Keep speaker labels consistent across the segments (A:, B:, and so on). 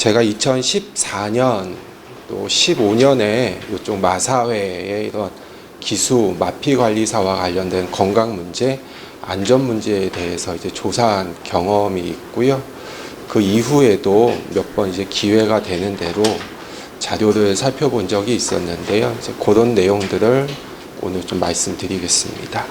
A: 제가 2014년 또 15년에 이쪽 마사회의 이런 기수 마피관리사와 관련된 건강 문제, 안전 문제에 대해서 이제 조사한 경험이 있고요. 그 이후에도 몇 번 이제 기회가 되는 대로 자료를 살펴본 적이 있었는데요. 이제 그런 내용들을 오늘 좀 말씀드리겠습니다.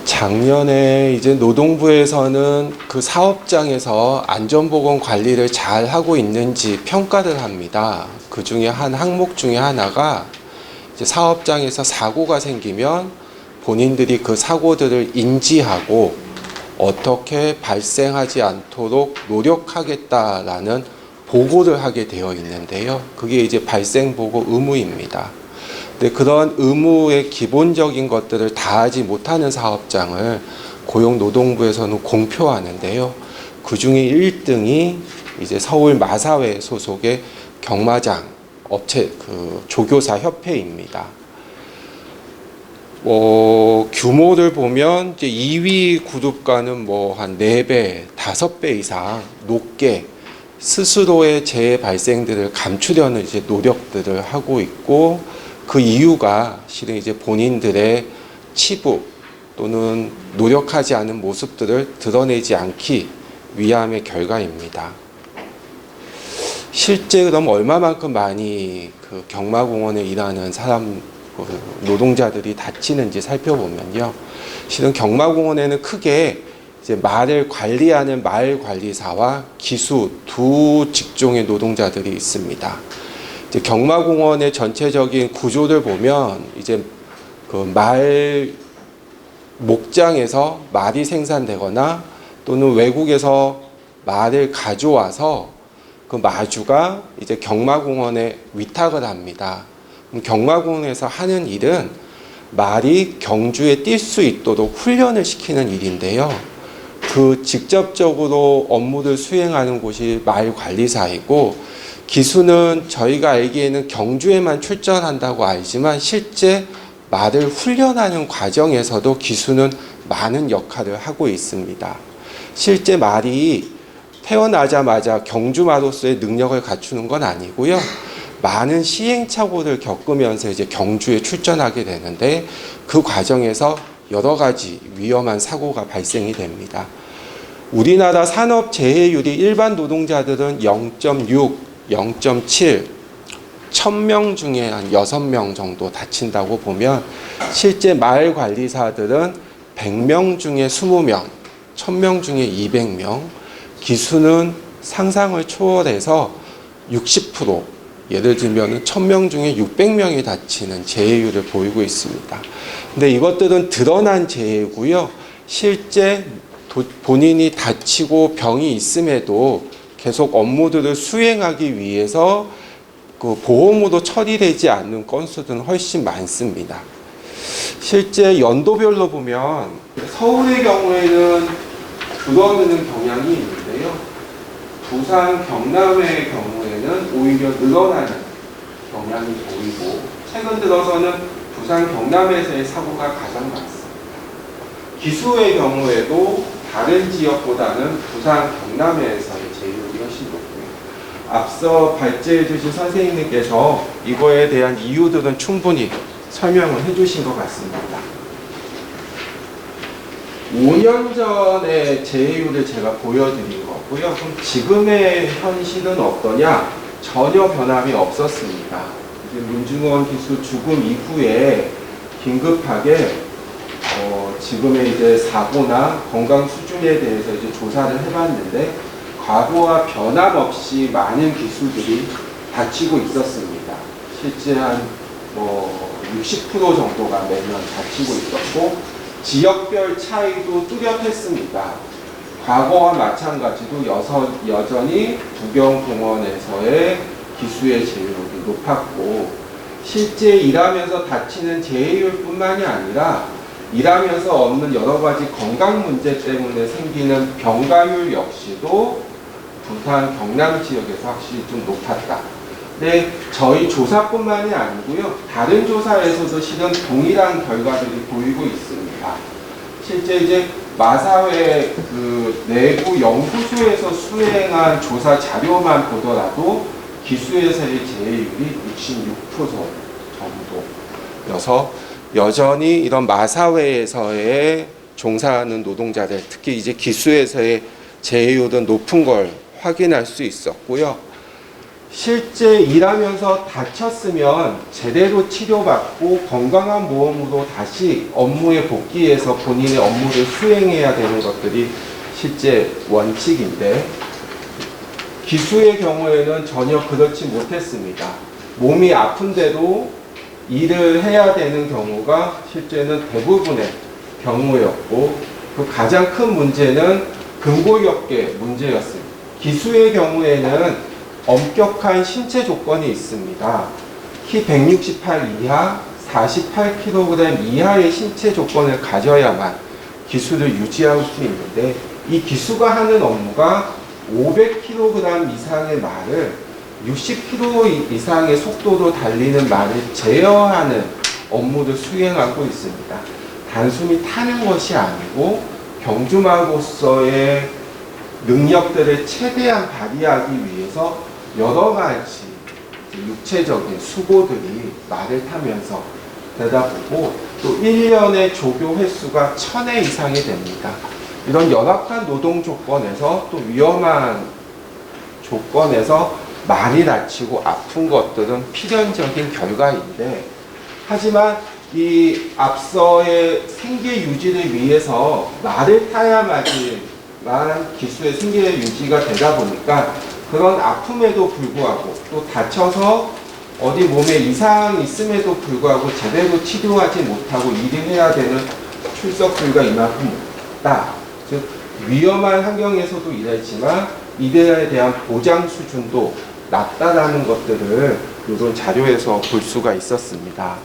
A: 작년에 이제 노동부에서는 그 사업장에서 안전보건 관리를 잘 하고 있는지 평가를 합니다. 그 중에 한 항목 중에 하나가 이제 사업장에서 사고가 생기면 본인들이 그 사고들을 인지하고 어떻게 발생하지 않도록 노력하겠다라는 보고를 하게 되어 있는데요. 그게 이제 발생보고 의무입니다. 근데 그런 의무의 기본적인 것들을 다 하지 못하는 사업장을 고용노동부에서는 공표하는데요. 그 중에 1등이 이제 서울 마사회 소속의 경마장 업체 그 조교사 협회입니다. 규모를 보면 이제 2위 그룹과는 뭐 한 4배, 5배 이상 높게 스스로의 재해 발생들을 감추려는 이제 노력들을 하고 있고, 그 이유가 실은 이제 본인들의 치부 또는 노력하지 않은 모습들을 드러내지 않기 위함의 결과입니다. 실제 그럼 얼마만큼 많이 그 경마공원에 일하는 노동자들이 다치는지 살펴보면요. 실은 경마공원에는 크게 이제 말을 관리하는 말 관리사와 기수 두 직종의 노동자들이 있습니다. 이제 경마공원의 전체적인 구조를 보면 이제 그 말 목장에서 말이 생산되거나 또는 외국에서 말을 가져와서 그 마주가 이제 경마공원에 위탁을 합니다. 경마공원에서 하는 일은 말이 경주에 뛸 수 있도록 훈련을 시키는 일인데요. 그 직접적으로 업무를 수행하는 곳이 말관리사이고, 기수는 저희가 알기에는 경주에만 출전한다고 알지만 실제 말을 훈련하는 과정에서도 기수는 많은 역할을 하고 있습니다. 실제 말이 태어나자마자 경주마로서의 능력을 갖추는 건 아니고요. 많은 시행착오를 겪으면서 이제 경주에 출전하게 되는데, 그 과정에서 여러 가지 위험한 사고가 발생이 됩니다. 우리나라 산업 재해율이 일반 노동자들은 0.6, 0.7, 1000명 중에 한 6명 정도 다친다고 보면, 실제 말 관리사들은 100명 중에 20명, 1000명 중에 200명, 기수는 상상을 초월해서 60%, 예를 들면 1000명 중에 600명이 다치는 재해율을 보이고 있습니다. 근데 이것들은 드러난 재해고요. 실제 본인이 다치고 병이 있음에도 계속 업무들을 수행하기 위해서 그 보험으로 처리되지 않는 건수들은 훨씬 많습니다. 실제 연도별로 보면 서울의 경우에는 줄어드는 경향이 있는데요. 부산, 경남의 경우에는 오히려 늘어나는 경향이 보이고, 최근 들어서는 부산, 경남에서의 사고가 가장 많습니다. 기수의 경우에도 다른 지역보다는 부산, 경남에서의 재해율이 훨씬 높고요. 앞서 발제해 주신 선생님께서 이거에 대한 이유들은 충분히 설명을 해 주신 것 같습니다. 5년 전의 재해율을 제가 보여드린 거고요. 그럼 지금의 현실은 어떠냐? 전혀 변함이 없었습니다. 이제 문중원 기수 죽음 이후에 긴급하게 지금의 이제 사고나 건강 수준에 대해서 이제 조사를 해봤는데, 과거와 변함없이 많은 기수들이 다치고 있었습니다. 실제 한 60% 정도가 매년 다치고 있었고, 지역별 차이도 뚜렷했습니다. 과거와 마찬가지로 여전히 부경공원에서의 기수의 재해율이 높았고, 실제 일하면서 다치는 재해율뿐만이 아니라 일하면서 얻는 여러 가지 건강 문제 때문에 생기는 병가율 역시도 부산, 경남 지역에서 확실히 좀 높았다. 근데 저희 조사뿐만이 아니고요. 다른 조사에서도 실은 동일한 결과들이 보이고 있습니다. 실제 이제 마사회 그 내부 연구소에서 수행한 조사 자료만 보더라도 기수에서의 재해율이 66% 정도여서 여전히 이런 마사회에서의 종사하는 노동자들, 특히 이제 기수에서의 재해율은 높은 걸 확인할 수 있었고요. 실제 일하면서 다쳤으면 제대로 치료받고 건강한 모험으로 다시 업무에 복귀해서 본인의 업무를 수행해야 되는 것들이 실제 원칙인데, 기수의 경우에는 전혀 그렇지 못했습니다. 몸이 아픈데도 일을 해야 되는 경우가 실제는 대부분의 경우였고, 그 가장 큰 문제는 근골격계 문제였습니다. 기수의 경우에는 엄격한 신체 조건이 있습니다. 키 168 이하, 48kg 이하의 신체 조건을 가져야만 기수를 유지할 수 있는데, 이 기수가 하는 업무가 500kg 이상의 말을 60km 이상의 속도로 달리는 말을 제어하는 업무를 수행하고 있습니다. 단순히 타는 것이 아니고 경주마로서의 능력들을 최대한 발휘하기 위해서 여러 가지 육체적인 수고들이 말을 타면서 되다 보고, 또 1년의 조교 횟수가 1000회 이상이 됩니다. 이런 열악한 노동 조건에서, 또 위험한 조건에서 많이 다치고 아픈 것들은 필연적인 결과인데, 하지만 이 앞서의 생계 유지를 위해서 말을 타야만 기수의 생계 유지가 되다 보니까, 그런 아픔에도 불구하고 또 다쳐서 어디 몸에 이상이 있음에도 불구하고 제대로 치료하지 못하고 일을 해야 되는 출석 불가 이만큼 없다. 즉 위험한 환경에서도 일했지만 이들에 대한 보장 수준도 낮다라는 것들을 이런 자료에서 볼 수가 있었습니다.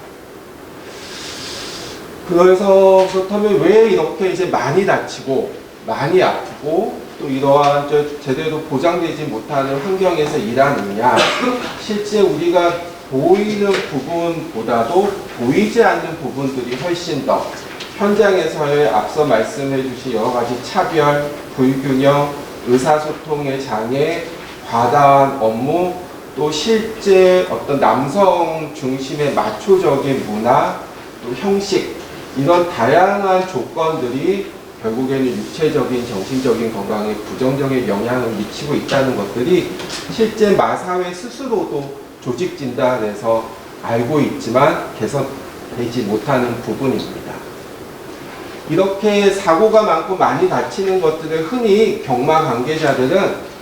A: 그래서 그렇다면 왜 이렇게 이제 많이 다치고 많이 아프고 또 이러한 제대로 보장되지 못하는 환경에서 일하느냐? 실제 우리가 보이는 부분보다도 보이지 않는 부분들이 훨씬 더 현장에서의 앞서 말씀해 주신 여러 가지 차별, 불균형, 의사소통의 장애, 과다한 업무, 또 실제 어떤 남성 중심의 마초적인 문화, 또 형식, 이런 다양한 조건들이 결국에는 육체적인, 정신적인 건강에 부정적인 영향을 미치고 있다는 것들이 실제 마사회 스스로도 조직 진단에서 알고 있지만 개선되지 못하는 부분입니다. 이렇게 사고가 많고 많이 다치는 것들을 흔히 경마 관계자들은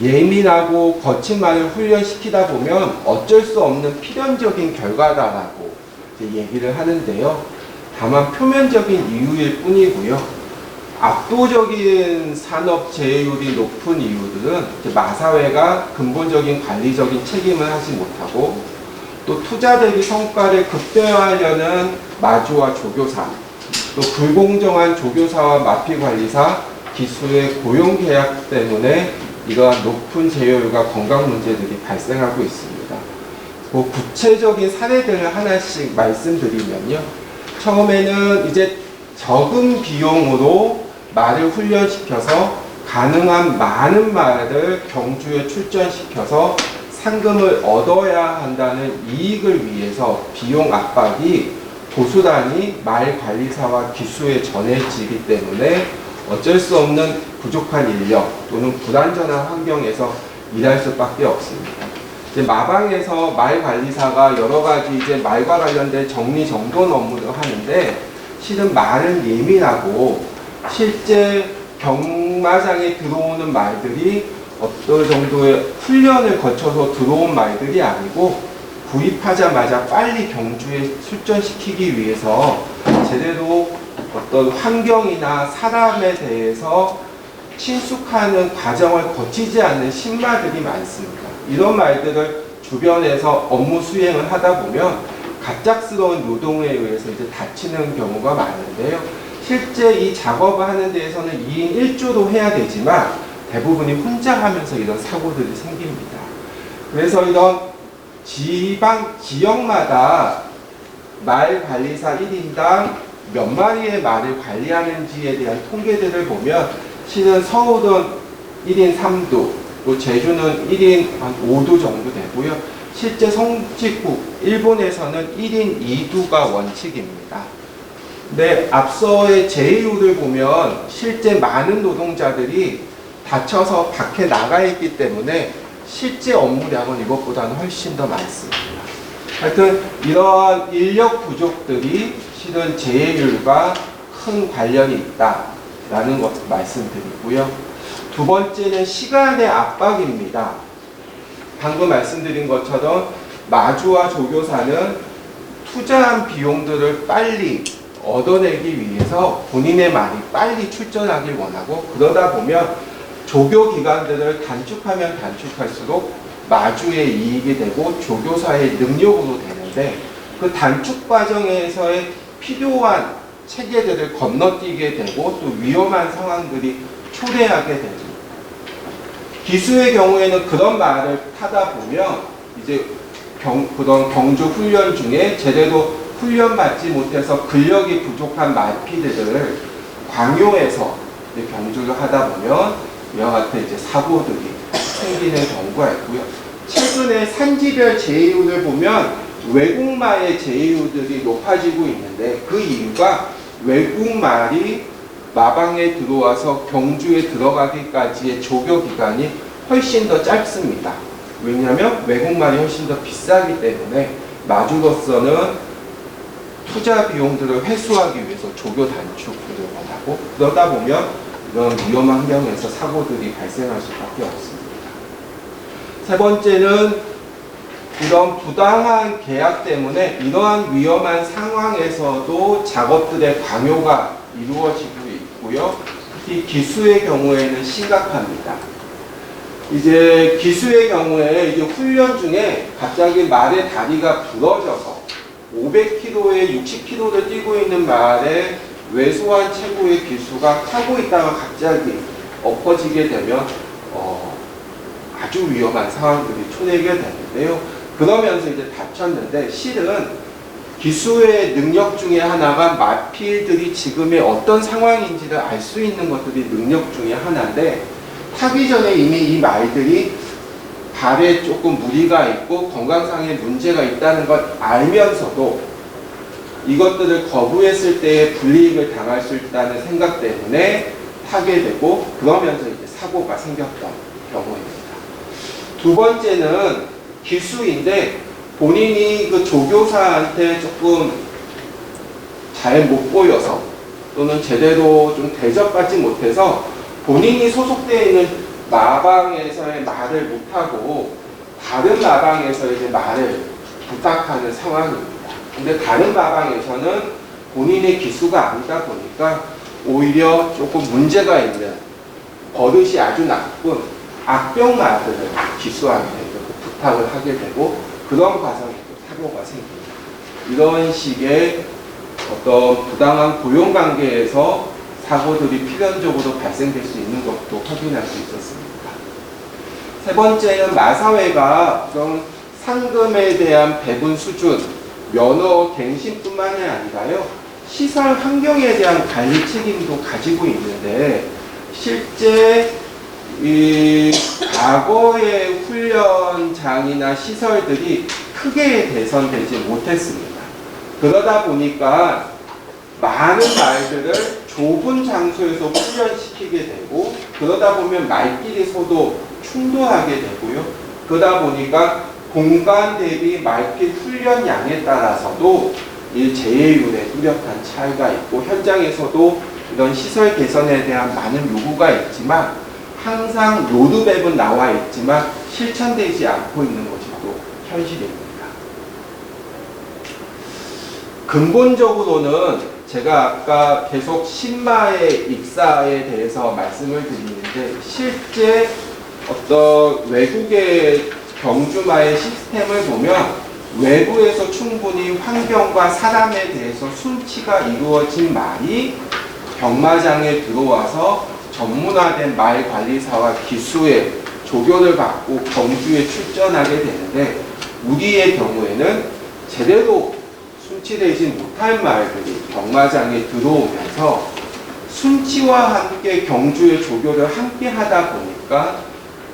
A: 예민하고 거친 말을 훈련시키다 보면 어쩔 수 없는 필연적인 결과다라고 얘기를 하는데요. 다만 표면적인 이유일 뿐이고요. 압도적인 산업 재해율이 높은 이유들은 마사회가 근본적인 관리적인 책임을 하지 못하고, 또 투자 대비 성과를 극대화하려는 마주와 조교사, 또 불공정한 조교사와 마피관리사, 기수의 고용계약 때문에 이러한 높은 재해율과 건강 문제들이 발생하고 있습니다. 구체적인 사례들을 하나씩 말씀드리면요. 처음에는 이제 적은 비용으로 말을 훈련시켜서 가능한 많은 말을 경주에 출전시켜서 상금을 얻어야 한다는 이익을 위해서 비용 압박이 고스란히 말 관리사와 기수에 전해지기 때문에 어쩔 수 없는 부족한 인력 또는 불안전한 환경에서 일할 수밖에 없습니다. 이제 마방에서 말 관리사가 여러 가지 이제 말과 관련된 정리정돈 업무를 하는데, 실은 말은 예민하고 실제 경마장에 들어오는 말들이 어떤 정도의 훈련을 거쳐서 들어온 말들이 아니고 구입하자마자 빨리 경주에 출전시키기 위해서 제대로 어떤 환경이나 사람에 대해서 친숙하는 과정을 거치지 않는 신마들이 많습니다. 이런 말들을 주변에서 업무 수행을 하다 보면 갑작스러운 노동에 의해서 이제 다치는 경우가 많은데요. 실제 이 작업을 하는 데에서는 2인 1조로 해야 되지만 대부분이 혼자 하면서 이런 사고들이 생깁니다. 그래서 이런 지역마다 말 관리사 1인당 몇 마리의 말을 관리하는지에 대한 통계들을 보면 실은 서울은 1인 3두, 또 제주는 1인 한 5두 정도 되고요. 실제 성직국 일본에서는 1인 2두가 원칙입니다. 근데 앞서의 제휴를 보면 실제 많은 노동자들이 다쳐서 밖에 나가 있기 때문에 실제 업무량은 이것보다는 훨씬 더 많습니다. 하여튼 이러한 인력 부족들이 실은 재해율과 큰 관련이 있다라는 것 말씀드리고요. 두 번째는 시간의 압박입니다. 방금 말씀드린 것처럼 마주와 조교사는 투자한 비용들을 빨리 얻어내기 위해서 본인의 말이 빨리 출전하길 원하고, 그러다 보면 조교 기간들을 단축하면 단축할수록 마주의 이익이 되고 조교사의 능력으로 되는데, 그 단축 과정에서의 필요한 체계들을 건너뛰게 되고 또 위험한 상황들이 초래하게 됩니다. 기수의 경우에는 그런 말을 타다 보면 이제 그런 경주 훈련 중에 제대로 훈련받지 못해서 근력이 부족한 말피들을 광요해서 경주를 하다 보면 이와 같은 이제 사고들이 생기는 경우가 있고요. 최근에 산지별 제휴를 보면 외국말의 제휴들이 높아지고 있는데, 그 이유가 외국말이 마방에 들어와서 경주에 들어가기까지의 조교 기간이 훨씬 더 짧습니다. 왜냐하면 외국말이 훨씬 더 비싸기 때문에 마주로서는 투자 비용들을 회수하기 위해서 조교 단축을 원하고, 그러다 보면 이런 위험한 환경에서 사고들이 발생할 수밖에 없습니다. 세 번째는 이런 부당한 계약 때문에 이러한 위험한 상황에서도 작업들의 강요가 이루어지고 있고요. 특히 기수의 경우에는 심각합니다. 이제 기수의 경우에 이제 훈련 중에 갑자기 말의 다리가 부러져서 500km에 60km를 뛰고 있는 말에 왜소한 체구의 기수가 타고 있다가 갑자기 엎어지게 되면 아주 위험한 상황들이 초래하게 되는데요. 그러면서 이제 다쳤는데, 실은 기수의 능력 중에 하나가 마필들이 지금의 어떤 상황인지를 알 수 있는 것들이 능력 중에 하나인데, 타기 전에 이미 이 말들이 발에 조금 무리가 있고 건강상의 문제가 있다는 걸 알면서도 이것들을 거부했을 때에 불이익을 당할 수 있다는 생각 때문에 타게 되고, 그러면서 이제 사고가 생겼던 경우입니다. 두 번째는 기수인데 본인이 그 조교사한테 조금 잘 못 보여서 또는 제대로 좀 대접받지 못해서 본인이 소속되어 있는 마방에서의 말을 못하고 다른 마방에서 이제 말을 부탁하는 상황입니다. 근데 다른 마방에서는 본인의 기수가 아니다 보니까 오히려 조금 문제가 있는 버릇이 아주 나쁜 악병 말들을 기수한테 부탁을 하게 되고, 그런 과정에서 사고가 생깁니다. 이런 식의 어떤 부당한 고용관계에서 사고들이 필연적으로 발생될 수 있는 것도 확인할 수 있었습니다. 세 번째는 마사회가 어떤 상금에 대한 배분 수준, 면허 갱신뿐만이 아니라요, 시설 환경에 대한 관리 책임도 가지고 있는데, 실제 이 과거의 훈련장이나 시설들이 크게 개선되지 못했습니다. 그러다 보니까 많은 말들을 좁은 장소에서 훈련시키게 되고, 그러다 보면 말끼리 서로 충돌하게 되고요. 그러다 보니까 공간 대비 말필 훈련량에 따라서도 이 재해율에 뚜렷한 차이가 있고, 현장에서도 이런 시설 개선에 대한 많은 요구가 있지만 항상 로드맵은 나와 있지만 실천되지 않고 있는 것이 또 현실입니다. 근본적으로는 제가 아까 계속 신마의 입사에 대해서 말씀을 드리는데, 실제 어떤 외국의 경주마의 시스템을 보면 외부에서 충분히 환경과 사람에 대해서 순치가 이루어진 말이 경마장에 들어와서 전문화된 말 관리사와 기수의 조교를 받고 경주에 출전하게 되는데, 우리의 경우에는 제대로 순치되지 못할 말들이 경마장에 들어오면서 순치와 함께 경주의 조교를 함께 하다 보니까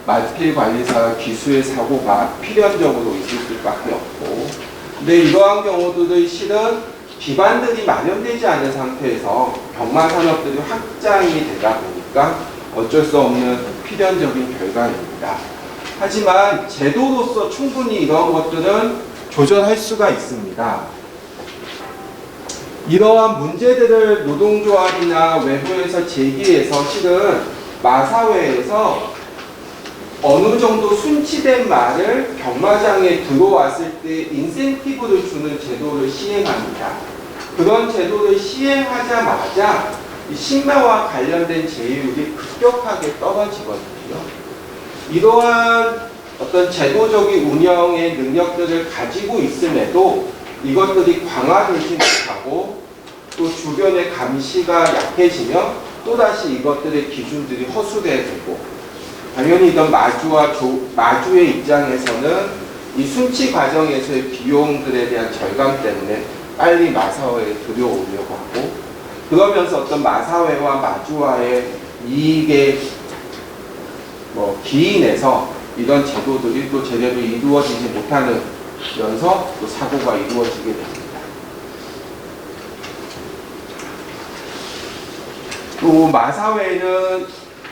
A: 마필관리사와 기수의 사고가 필연적으로 있을 수밖에 없고, 근데 이러한 경우들의 실은 기반들이 마련되지 않은 상태에서 경마산업들이 확장이 되다 보니까 어쩔 수 없는 필연적인 결과입니다. 하지만 제도로서 충분히 이러한 것들은 조절할 수가 있습니다. 이러한 문제들을 노동조합이나 외부에서 제기해서 실은 마사회에서 어느 정도 순치된 말을 경마장에 들어왔을 때 인센티브를 주는 제도를 시행합니다. 그런 제도를 시행하자마자 신마와 관련된 제휴율이 급격하게 떨어지거든요. 이러한 어떤 제도적인 운영의 능력들을 가지고 있음에도 이것들이 강화되지 못하고 또 주변의 감시가 약해지면 또다시 이것들의 기준들이 허술해지고, 당연히 이런 마주의 입장에서는 이 순치 과정에서의 비용들에 대한 절감 때문에 빨리 마사회에 들여오려고 하고, 그러면서 어떤 마사회와 마주와의 이익에 기인해서 이런 제도들이 또 제대로 이루어지지 못하면서 또 사고가 이루어지게 됩니다. 또 마사회는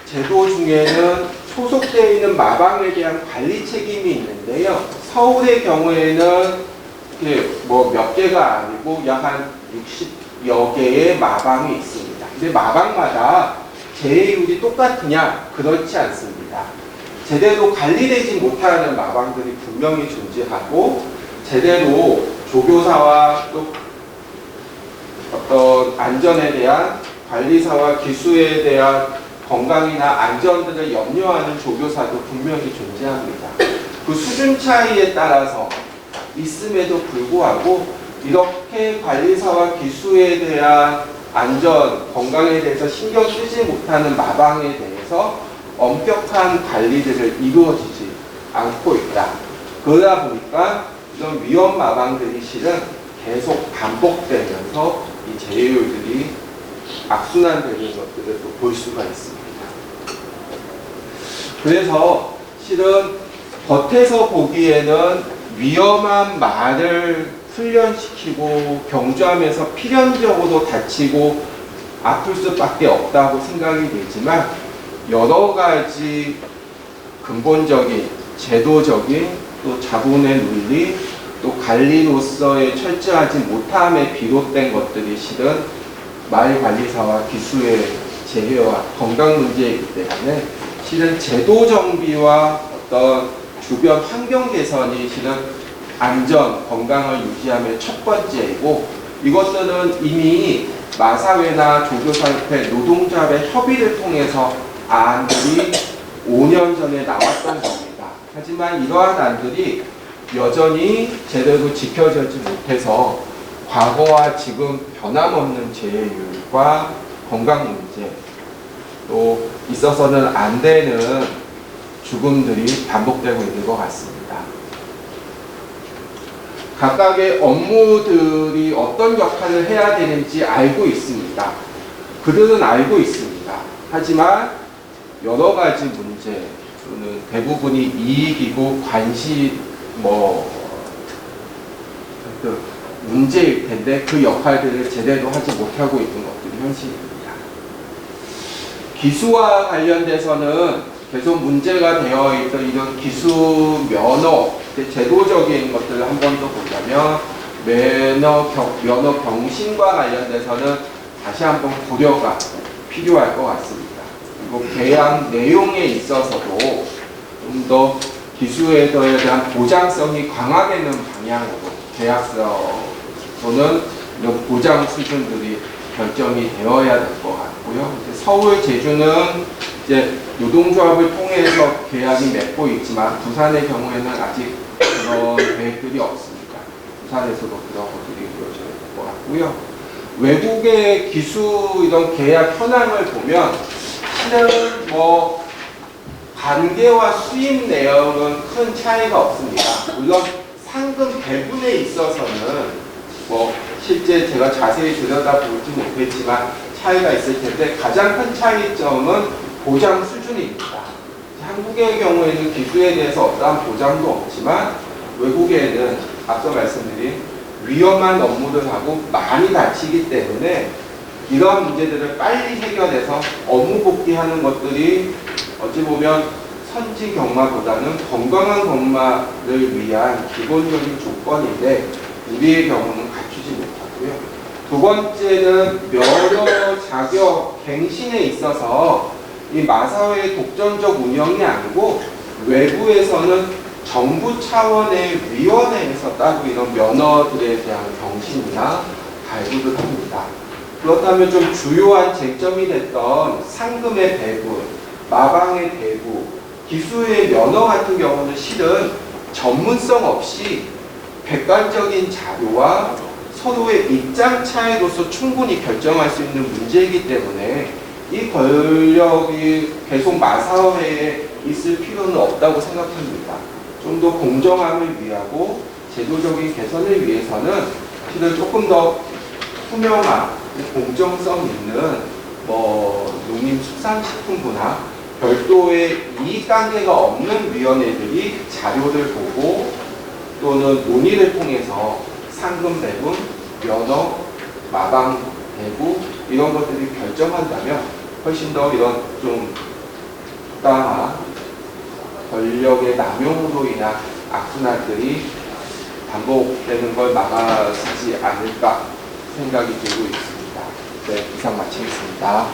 A: 제도 중에는 소속되어 있는 마방에 대한 관리 책임이 있는데요. 서울의 경우에는 몇 개가 아니고 약 한 60여 개의 마방이 있습니다. 근데 마방마다 제휴율이 똑같으냐? 그렇지 않습니다. 제대로 관리되지 못하는 마방들이 분명히 존재하고, 제대로 조교사와 또 어떤 안전에 대한 관리사와 기수에 대한 건강이나 안전들을 염려하는 조교사도 분명히 존재합니다. 그 수준 차이에 따라서 있음에도 불구하고 이렇게 관리사와 기수에 대한 안전, 건강에 대해서 신경 쓰지 못하는 마방에 대해서 엄격한 관리들을 이루어지지 않고 있다. 그러다 보니까 이런 위험 마방들이 실은 계속 반복되면서 이 제휴율들이 악순환되는 것들을 또 볼 수가 있습니다. 그래서 실은 겉에서 보기에는 위험한 말을 훈련시키고 경주하면서 필연적으로 다치고 아플 수밖에 없다고 생각이 되지만, 여러 가지 근본적인 제도적인 또 자본의 논리 또 관리로서의 철저하지 못함에 비롯된 것들이 실은 마을관리사와 기수의 재해와 건강 문제이기 때문에 실은 제도 정비와 어떤 주변 환경 개선이 실은 안전, 건강을 유지함의 첫 번째이고, 이것들은 이미 마사회나 조교사협회, 노동조합의 협의를 통해서 안들이 5년 전에 나왔던 겁니다. 하지만 이러한 안들이 여전히 제대로 지켜지지 못해서 과거와 지금 변함없는 재해율과 건강 문제, 또 있어서는 안 되는 죽음들이 반복되고 있는 것 같습니다. 각각의 업무들이 어떤 역할을 해야 되는지 알고 있습니다. 그들은 알고 있습니다. 하지만 여러 가지 문제는 대부분이 이익이고 문제일 텐데 그 역할들을 제대로 하지 못하고 있는 것들이 현실입니다. 기수와 관련돼서는 계속 문제가 되어 있던 이런 기수 면허, 제도적인 것들을 한 번 더 보자면 면허 경신과 관련돼서는 다시 한번 고려가 필요할 것 같습니다. 그리고 계약 내용에 있어서도 좀 더 기수에 대한 보장성이 강화되는 방향으로 계약서는 이런 보장 수준들이 결정이 되어야 될 것 같고요. 서울, 제주는 이제 노동조합을 통해서 계약이 맺고 있지만 부산의 경우에는 아직 그런 계획들이 없습니다. 부산에서도 그런 것들이 이루어져야 될 것 같고요. 외국의 기수 이런 계약 현황을 보면 실은 관계와 수입 내역은 큰 차이가 없습니다. 물론 상금 배분에 있어서는 뭐 실제 제가 자세히 들여다보지 못했지만 차이가 있을 텐데 가장 큰 차이점은 보장 수준입니다. 한국의 경우에는 기수에 대해서 어떠한 보장도 없지만 외국에는 앞서 말씀드린 위험한 업무를 하고 많이 다치기 때문에 이러한 문제들을 빨리 해결해서 업무 복귀하는 것들이 어찌 보면 선진 경마보다는 건강한 경마를 위한 기본적인 조건인데 우리의 경우는 갖추지 못하고요. 두 번째는 면허 자격 갱신에 있어서 이 마사회의 독점적 운영이 아니고 외부에서는 정부 차원의 위원회에서 따로 이런 면허들에 대한 경신이나 발부를 합니다. 그렇다면 좀 주요한 쟁점이 됐던 상금의 배분, 마방의 배부, 기수의 면허 같은 경우는 실은 전문성 없이 객관적인 자료와 서로의 입장 차이로서 충분히 결정할 수 있는 문제이기 때문에 이 권력이 계속 마사회에 있을 필요는 없다고 생각합니다. 좀 더 공정함을 위하고 제도적인 개선을 위해서는 실은 조금 더 투명한 공정성 있는 농림축산식품부나 별도의 이익관계가 없는 위원회들이 자료를 보고 또는 논의를 통해서 상금 배분, 면허, 마방 배부 이런 것들이 결정한다면 훨씬 더 이런 좀 부당한 권력의 남용으로 인한 악순환들이 반복되는 걸 막아지지 않을까 생각이 들고 있습니다. 네, 이상 마치겠습니다.